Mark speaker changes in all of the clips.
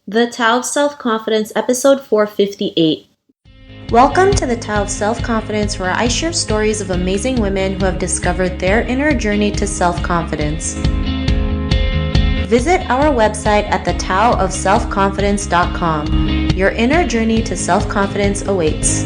Speaker 1: The Tao of Self-Confidence, episode 458. Welcome to the Tao of Self-Confidence, where I share stories of amazing women who have discovered their inner journey to self-confidence. Visit our website at thetaoofselfconfidence.com. Your inner journey to self-confidence awaits.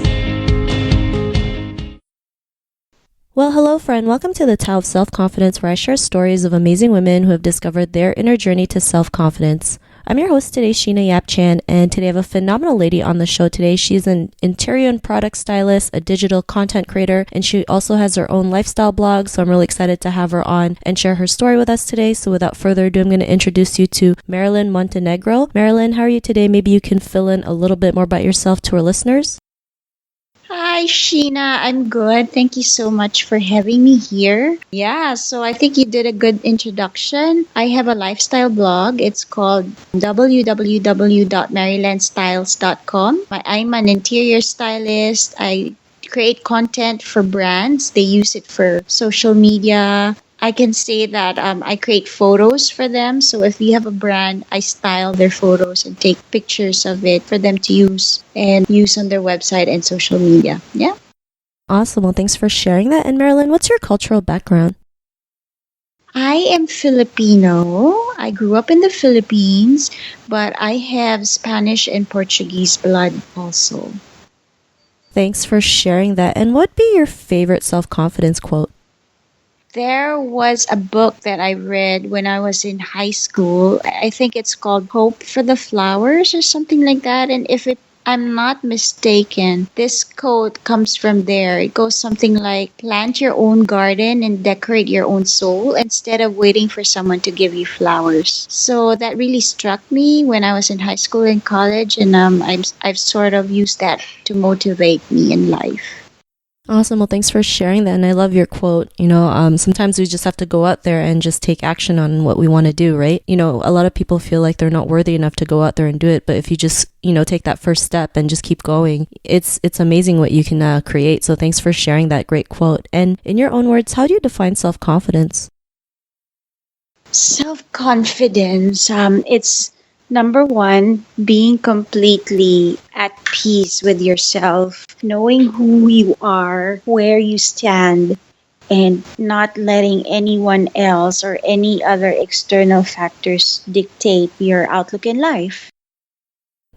Speaker 1: Well, hello friend. Welcome to the Tao of Self-Confidence, where I share stories of amazing women who have discovered their inner journey to self-confidence. I'm your host today, Sheena Yap-Chan, and today I have a phenomenal lady on the show today. She's an interior and product stylist, a digital content creator, and she also has her own lifestyle blog, so I'm really excited to have her on and share her story with us today. So without further ado, I'm going to introduce you to Marilen Montenegro. Marilen, how are you today? Maybe you can fill in a little bit more about yourself to our listeners.
Speaker 2: Hi, Sheena. I'm good. Thank you so much for having me here. Yeah, so I think you did a good introduction. I have a lifestyle blog. It's called www.marilenstyles.com. I'm an interior stylist. I create content for brands. They use it for social media. I can say that I create photos for them. So if we have a brand, I style their photos and take pictures of it for them to use on their website and social media. Yeah.
Speaker 1: Awesome. Well, thanks for sharing that. And Marilen, what's your cultural background?
Speaker 2: I am Filipino. I grew up in the Philippines, but I have Spanish and Portuguese blood also.
Speaker 1: Thanks for sharing that. And what would be your favorite self-confidence quote?
Speaker 2: There was a book that I read when I was in high school. I think it's called Hope for the Flowers or something like that. And if I'm not mistaken, this quote comes from there. It goes something like, plant your own garden and decorate your own soul instead of waiting for someone to give you flowers. So that really struck me when I was in high school and college, and I've sort of used that to motivate me in life.
Speaker 1: Awesome. Well, thanks for sharing that. And I love your quote. Sometimes we just have to go out there and just take action on what we want to do, right? A lot of people feel like they're not worthy enough to go out there and do it. But if you just, take that first step and just keep going, it's amazing what you can create. So thanks for sharing that great quote. And in your own words, how do you define self-confidence?
Speaker 2: Self-confidence, it's number one, being completely at peace with yourself, knowing who you are, where you stand, and not letting anyone else or any other external factors dictate your outlook in life.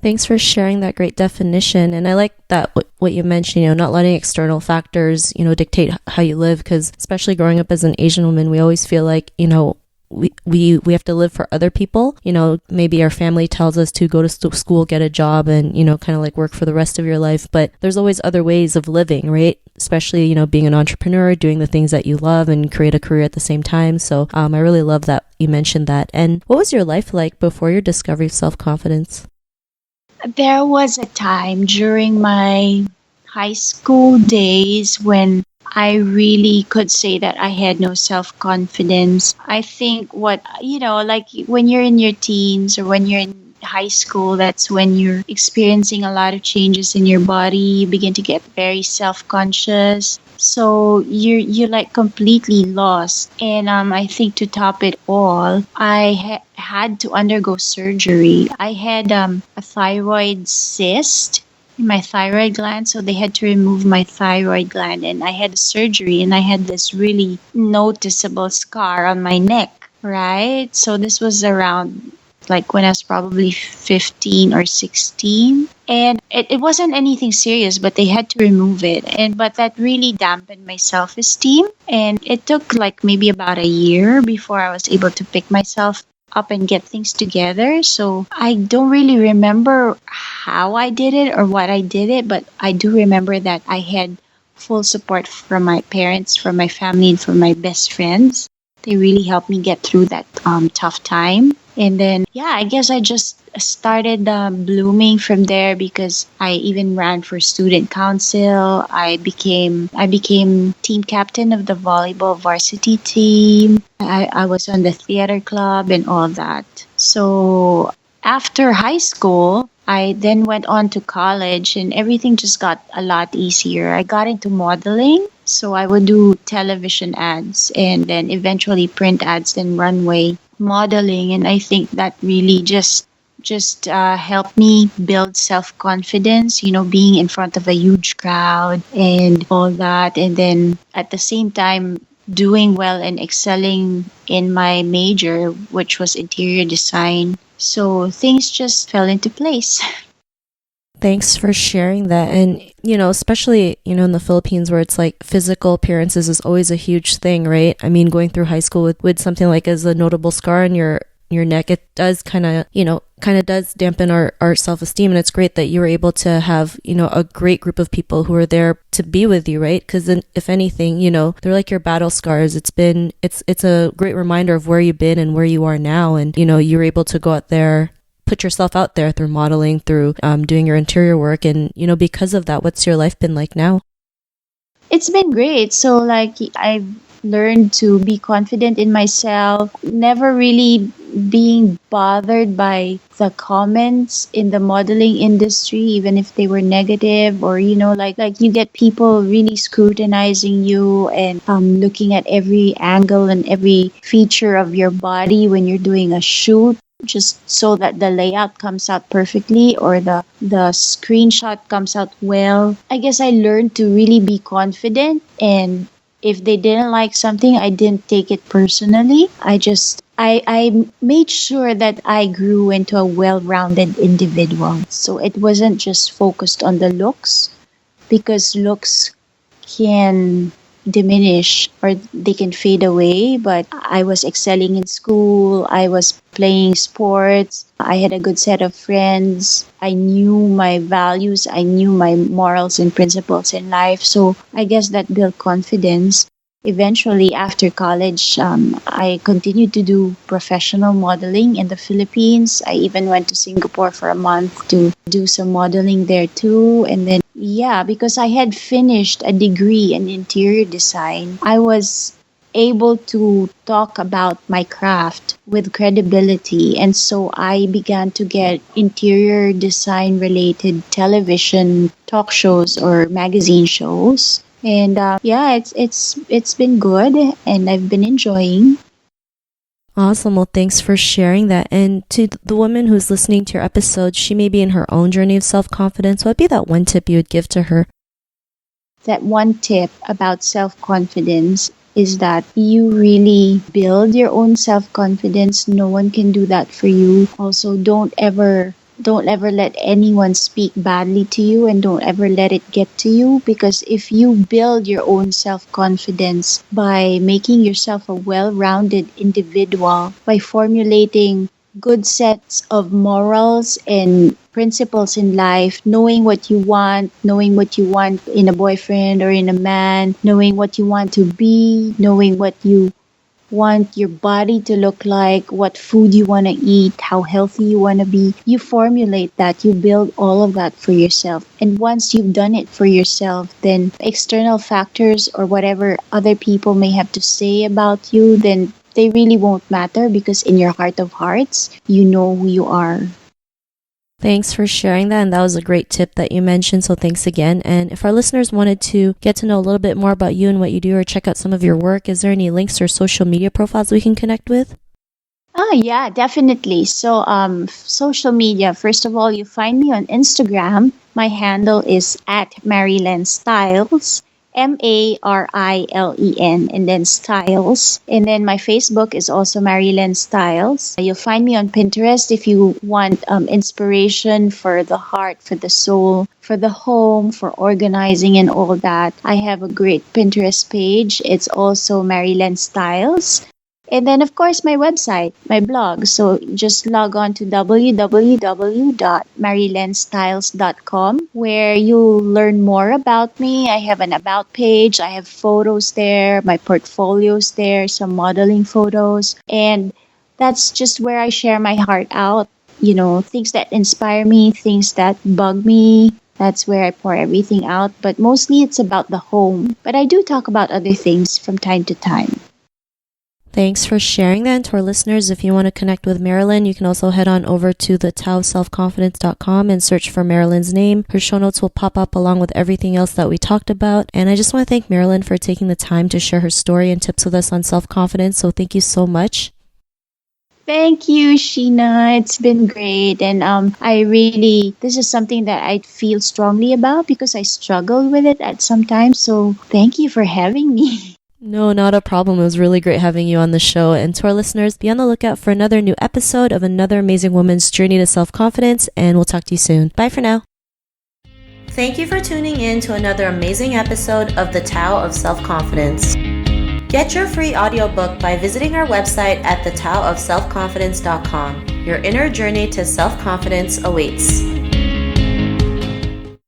Speaker 1: Thanks for sharing that great definition. And I like that what you mentioned, not letting external factors, dictate how you live, because especially growing up as an Asian woman, we always feel like, we have to live for other people. Maybe our family tells us to go to school, get a job, and, kind of like work for the rest of your life. But there's always other ways of living, right? Especially, being an entrepreneur, doing the things that you love and create a career at the same time. So I really love that you mentioned that. And what was your life like before your discovery of self-confidence?
Speaker 2: There was a time during my high school days when I really could say that I had no self-confidence. I think like when you're in your teens or when you're in high school, that's when you're experiencing a lot of changes in your body. You begin to get very self-conscious. So you're like completely lost. And I think to top it all, I had to undergo surgery. I had a thyroid cyst in my thyroid gland, so they had to remove my thyroid gland, and I had surgery, and I had this really noticeable scar on my neck, right? So this was around like when I was probably 15 or 16, and it wasn't anything serious, but they had to remove it, but that really dampened my self-esteem, and it took like maybe about a year before I was able to pick myself up and get things together. So I don't really remember how I did it or what I did it, but I do remember that I had full support from my parents, from my family, and from my best friends. They really helped me get through that tough time. And then, I guess I just started blooming from there, because I even ran for student council. I became team captain of the volleyball varsity team. I was on the theater club and all that. So after high school, I then went on to college, and everything just got a lot easier. I got into modeling. So I would do television ads and then eventually print ads, then runway modeling. And I think that really just just helped me build self-confidence, being in front of a huge crowd and all that. And then at the same time, doing well and excelling in my major, which was interior design. So things just fell into place.
Speaker 1: Thanks for sharing that. And, especially, in the Philippines where it's like physical appearances is always a huge thing, right? I mean, going through high school with something like as a notable scar on your neck, it does kind of does dampen our self-esteem. And it's great that you were able to have, a great group of people who are there to be with you, right? Because then if anything, they're like your battle scars. It's a great reminder of where you've been and where you are now. And, you're able to go out there, put yourself out there through modeling, through doing your interior work. And, because of that, what's your life been like now?
Speaker 2: It's been great. So, like, I've learned to be confident in myself, never really being bothered by the comments in the modeling industry, even if they were negative, or, like you get people really scrutinizing you and looking at every angle and every feature of your body when you're doing a shoot, just so that the layout comes out perfectly or the screenshot comes out well. I guess I learned to really be confident, and if they didn't like something, I didn't take it personally. I made sure that I grew into a well-rounded individual. So it wasn't just focused on the looks, because looks can diminish or they can fade away. But I was excelling in school, I was playing sports, I had a good set of friends, I knew my values, I knew my morals and principles in life. So I guess that built confidence. Eventually, after college, I continued to do professional modeling in the Philippines. I even went to Singapore for a month to do some modeling there too. And then, yeah, because I had finished a degree in interior design, I was able to talk about my craft with credibility. And so I began to get interior design related television talk shows or magazine shows. And yeah, it's been good, and I've been enjoying.
Speaker 1: Awesome. Well, thanks for sharing that. And to the woman who's listening to your episode, she may be in her own journey of self-confidence. What would be that one tip you would give to her?
Speaker 2: That one tip about self-confidence is that you really build your own self-confidence. No one can do that for you. Also, don't ever let anyone speak badly to you, and don't ever let it get to you, because if you build your own self-confidence by making yourself a well-rounded individual, by formulating good sets of morals and principles in life, knowing what you want in a boyfriend or in a man, knowing what you want to be, knowing what you want your body to look like, what food you want to eat, how healthy you want to be. You formulate that, you build all of that for yourself. And once you've done it for yourself, then external factors or whatever other people may have to say about you, then they really won't matter, because in your heart of hearts, you know who you are.
Speaker 1: Thanks for sharing that. And that was a great tip that you mentioned. So thanks again. And if our listeners wanted to get to know a little bit more about you and what you do, or check out some of your work, is there any links or social media profiles we can connect with?
Speaker 2: Oh, yeah, definitely. So, social media, first of all, you find me on Instagram. My handle is at Marilen Styles. Marilen, and then Styles. And then my Facebook is also Marilen Styles. You'll find me on Pinterest if you want inspiration for the heart, for the soul, for the home, for organizing and all that. I have a great Pinterest page. It's also Marilen Styles. And then, of course, my website, my blog. So just log on to www.marilenstyles.com, where you'll learn more about me. I have an about page. I have photos there, my portfolios there, some modeling photos. And that's just where I share my heart out. Things that inspire me, things that bug me. That's where I pour everything out. But mostly it's about the home. But I do talk about other things from time to time.
Speaker 1: Thanks for sharing that. And to our listeners, if you want to connect with Marilen, you can also head on over to the taoselfconfidence.com and search for Marilen's name. Her show notes will pop up along with everything else that we talked about. And I just want to thank Marilen for taking the time to share her story and tips with us on self-confidence. So thank you so much.
Speaker 2: Thank you, Sheena. It's been great. And this is something that I feel strongly about because I struggle with it at some times. So thank you for having me.
Speaker 1: No, not a problem. It was really great having you on the show. And to our listeners, be on the lookout for another new episode of another amazing woman's journey to self-confidence, and we'll talk to you soon. Bye for now. Thank you for tuning in to another amazing episode of The Tao of Self-Confidence. Get your free audiobook by visiting our website at thetaoofselfconfidence.com. Your inner journey to self-confidence awaits.